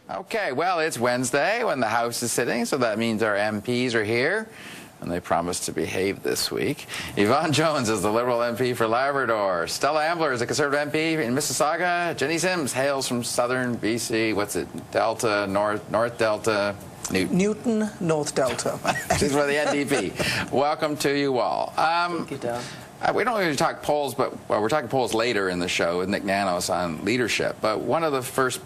Okay, well, it's Wednesday when the House is sitting, so that means our MPs are here, and they promised to behave this week. Yvonne Jones is the Liberal MP for Labrador. Stella Ambler is a Conservative MP in Mississauga. Jenny Sims hails from southern BC. What's it? Delta, North Delta? Newton, North Delta. She's for the NDP. Welcome to you all. Thank you, Dan. We don't usually talk polls, but we're talking polls later in the show with Nick Nanos on leadership. But one of the first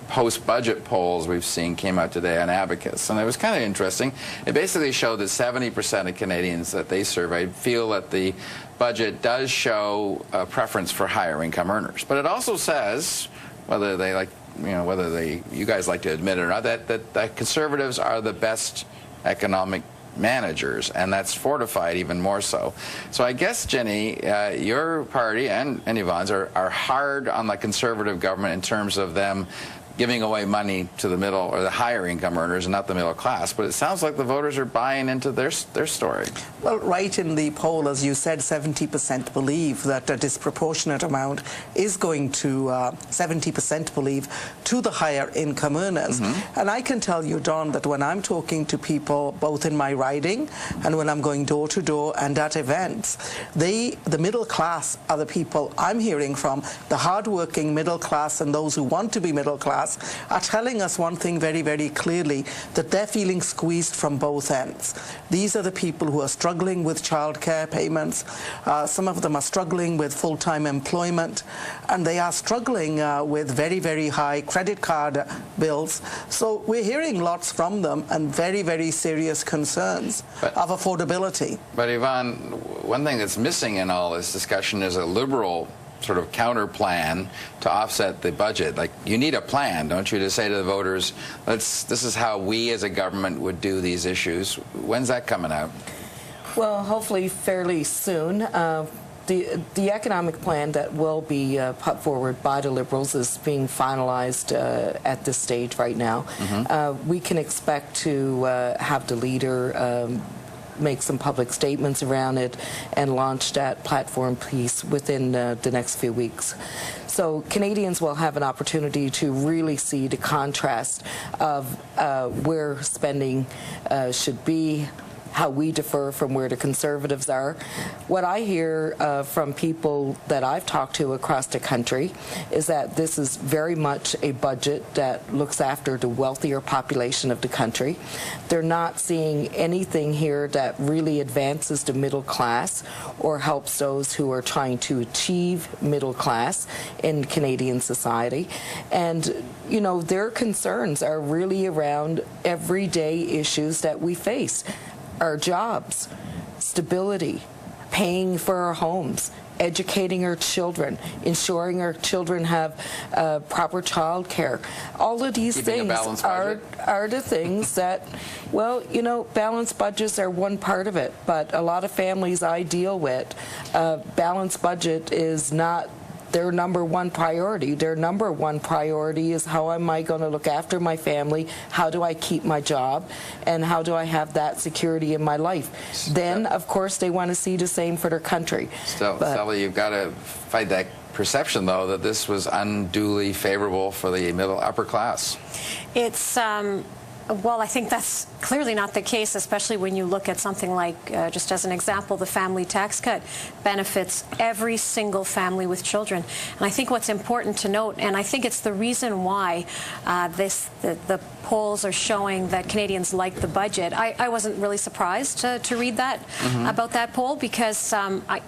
post-budget polls we've seen came out today on Abacus, and it was kind of interesting. It basically showed that 70% of Canadians that they surveyed feel that the budget does show a preference for higher income earners. But it also says, whether they like, you guys like to admit it or not, that Conservatives are the best economic managers, and that's fortified even more so. So I guess, Jenny, your party and Yvonne's are hard on the Conservative government in terms of them giving away money to the middle or the higher income earners and not the middle class, but it sounds like the voters are buying into their story. Well, right in the poll, as you said, 70% believe that a disproportionate amount is going to, 70% believe, to the higher income earners. And I can tell you, Don, that when I'm talking to people, both in my riding and when I'm going door to door and at events, the middle class are the people I'm hearing from, the hardworking middle class and those who want to be middle class, are telling us one thing very, very clearly, that they're feeling squeezed from both ends. These are the people who are struggling with childcare payments. Some of them are struggling with full-time employment, and they are struggling with very, very high credit card bills. So we're hearing lots from them and very, very serious concerns of affordability. But Yvonne, one thing that's missing in all this discussion is a Liberal sort of counter plan to offset the budget. Like, you need a plan, don't you, to say to the voters, this is how we as a government would do these issues. When's that coming out? Well, hopefully fairly soon. The economic plan that will be put forward by the Liberals is being finalized at this stage right now. We can expect to have the leader make some public statements around it and launch that platform piece within the next few weeks. So Canadians will have an opportunity to really see the contrast of where spending should be, how we differ from where the Conservatives are. What I hear from people that I've talked to across the country is that this is very much a budget that looks after the wealthier population of the country. They're not seeing anything here that really advances the middle class or helps those who are trying to achieve middle class in Canadian society. And, you know, their concerns are really around everyday issues that we face. Our jobs, stability, paying for our homes, educating our children, ensuring our children have proper child care. All of these things are the things that, well, you know, balanced budgets are one part of it, but a lot of families I deal with, balanced budget is not their number one priority. Their number one priority is, how am I going to look after my family? How do I keep my job? And how do I have that security in my life? Then, of course, they want to see the same for their country. Stella, you've got to fight that perception, though, that this was unduly favorable for the middle upper class. It's well, I think that's clearly not the case, especially when you look at something like, just as an example, the family tax cut benefits every single family with children. And I think what's important to note, and I think it's the reason why the polls are showing that Canadians like the budget. I wasn't really surprised to read that about that poll, because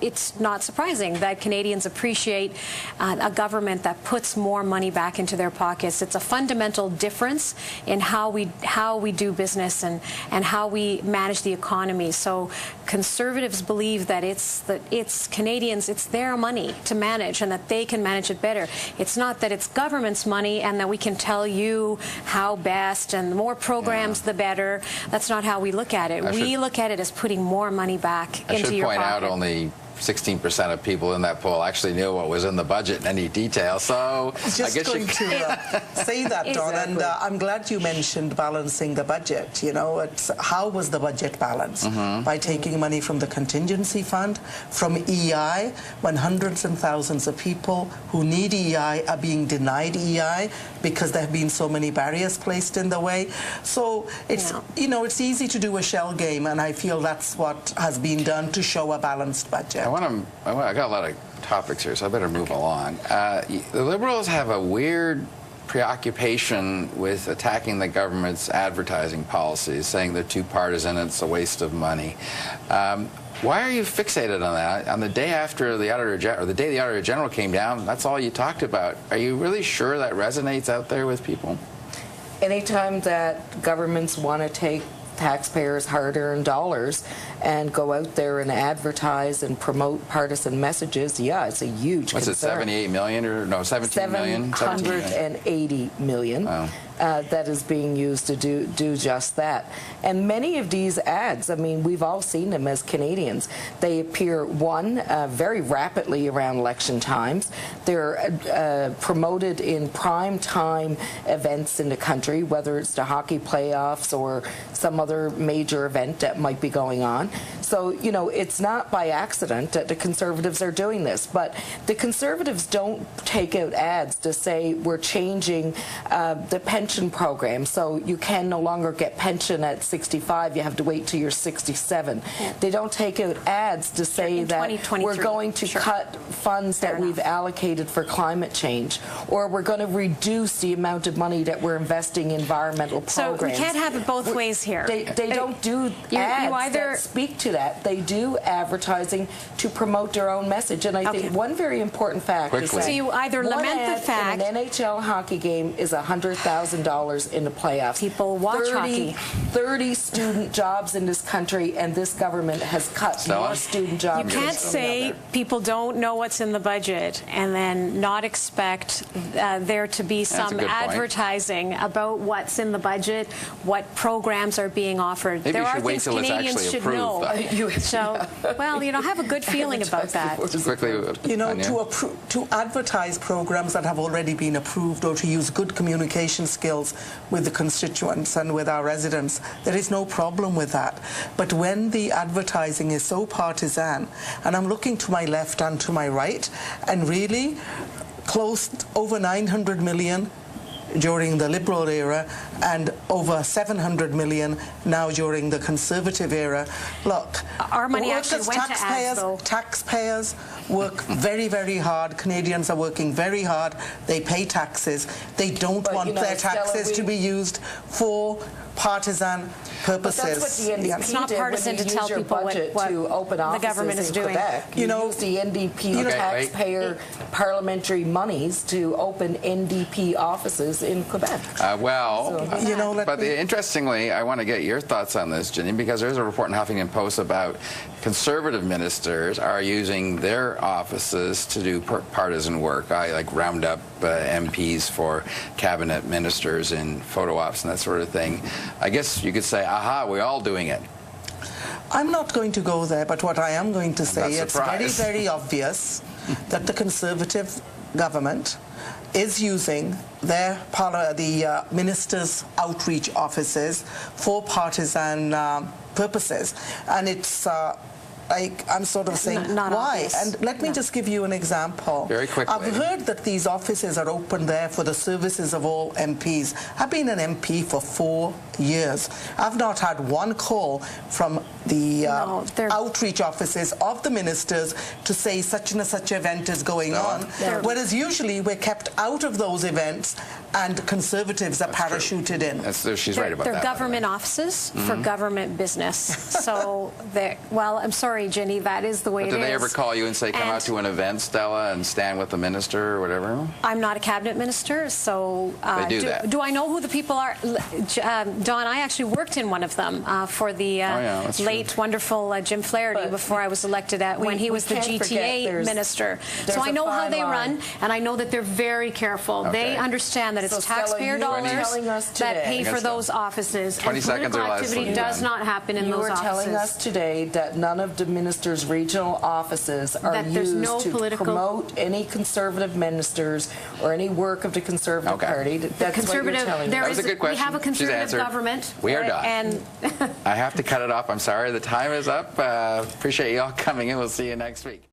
it's not surprising that Canadians appreciate a government that puts more money back into their pockets. It's a fundamental difference in how we do business and how we manage the economy. So Conservatives believe that it's Canadians, it's their money to manage, and that they can manage it better. It's not that it's government's money and that we can tell you how best, and the more programs the better. That's not how we look at it. We look at it as putting more money back into your pocket. I should point out only 16% of people in that poll actually knew what was in the budget in any detail. So I was just going to say that, Don, and I'm glad you mentioned balancing the budget. You know, it's how was the budget balanced? By taking money from the contingency fund, from EI, when hundreds and thousands of people who need EI are being denied EI because there have been so many barriers placed in the way. So it's, you know, it's easy to do a shell game, and I feel that's what has been done to show a balanced budget. I got a lot of topics here, so I better move along. The Liberals have a weird preoccupation with attacking the government's advertising policies, saying they're too partisan, it's a waste of money. Why are you fixated on that? On the day after the Auditor, or the day the Auditor General came down, that's all you talked about. Are you really sure that resonates out there with people? Anytime that governments want to take taxpayers' hard-earned dollars and go out there and advertise and promote partisan messages, yeah, it's a huge concern. What's it, 78 million or no, 17 million? 780 million. Wow. That is being used to do just that. And many of these ads, I mean, we've all seen them as Canadians. They appear, very rapidly around election times. They're promoted in prime time events in the country, whether it's the hockey playoffs or some other major event that might be going on. So, you know, it's not by accident that the Conservatives are doing this. But the Conservatives don't take out ads to say we're changing the pension program, so you can no longer get pension at 65, you have to wait till you're 67. They don't take out ads to say that we're going to cut funds that we've allocated for climate change, or we're going to reduce the amount of money that we're investing in environmental programs. So we can't have it both ways here. They don't do ads that speak to that. They do advertising to promote their own message, and I think one very important fact is that so you either lament the fact an NHL hockey game is $100,000 in the playoffs. People watch hockey. 30 student jobs in this country, and this government has cut more student jobs. You can't say people don't know what's in the budget and then not expect there to be some advertising about what's in the budget, what programs are being offered. Maybe there you are should wait things till it's Canadians actually should approved. know. So, well, you know, have a good feeling about that. Quickly, you know, Anya? to advertise programs that have already been approved, or to use good communication skills with the constituents and with our residents, there is no problem with that. But when the advertising is so partisan, and I'm looking to my left and to my right, and really close over 900 million during the Liberal era and over 700 million now during the Conservative era. Look, our money actually went to ads, though. Taxpayers work very, very hard. Canadians are working very hard. They pay taxes. They don't want their taxes to be used for partisan purposes. But that's what the NDP it's not did partisan when to you tell use people your budget what to open offices the government is in doing. Quebec. You use the NDP taxpayer parliamentary monies to open NDP offices in Quebec. But interestingly, I want to get your thoughts on this, Ginny, because there's a report in Huffington Post about Conservative ministers are using their offices to do partisan work. I like round up MPs for cabinet ministers in photo ops and that sort of thing. I guess you could say, aha, we're all doing it. I'm not going to go there, but what I am going to say, it's very, very obvious that the Conservative government is using the ministers' outreach offices for partisan purposes. And it's I'm sort of saying, not why? obvious. And let me just give you an example. Very quickly. I've heard that these offices are open there for the services of all MPs. I've been an MP for 4 years. I've not had one call from the outreach offices of the ministers to say such and such event is going on. Whereas usually we're kept out of those events and Conservatives are parachuted in. She's right about that. They're government offices for government business. So, well, I'm sorry, Ginny, that is the way it is. Do they ever call you and say, come out to an event, Stella, and stand with the minister or whatever? I'm not a cabinet minister, so they do that. Do I know who the people are? Dawn, I actually worked in one of them for the that's late, true. wonderful Jim Flaherty But before I was elected when he was the can't forget GTA minister. So I a know how fine they line. run, and I know that they're very careful. They Okay. understand that it's So, Stella, taxpayer you were dollars telling us that today- pay for Against those offices. 20 and seconds political or less, activity we'll be does done. not happen in You those were offices. telling us today that none of the minister's regional offices are That there's used no to political- promote any conservative ministers or any work of the Conservative Okay. Party. That's what you're telling there me. That was a is- good question. We have a She's conservative answered. government. We are done. And I have to cut it off. I'm sorry. The time is up. Appreciate you all coming in. We'll see you next week.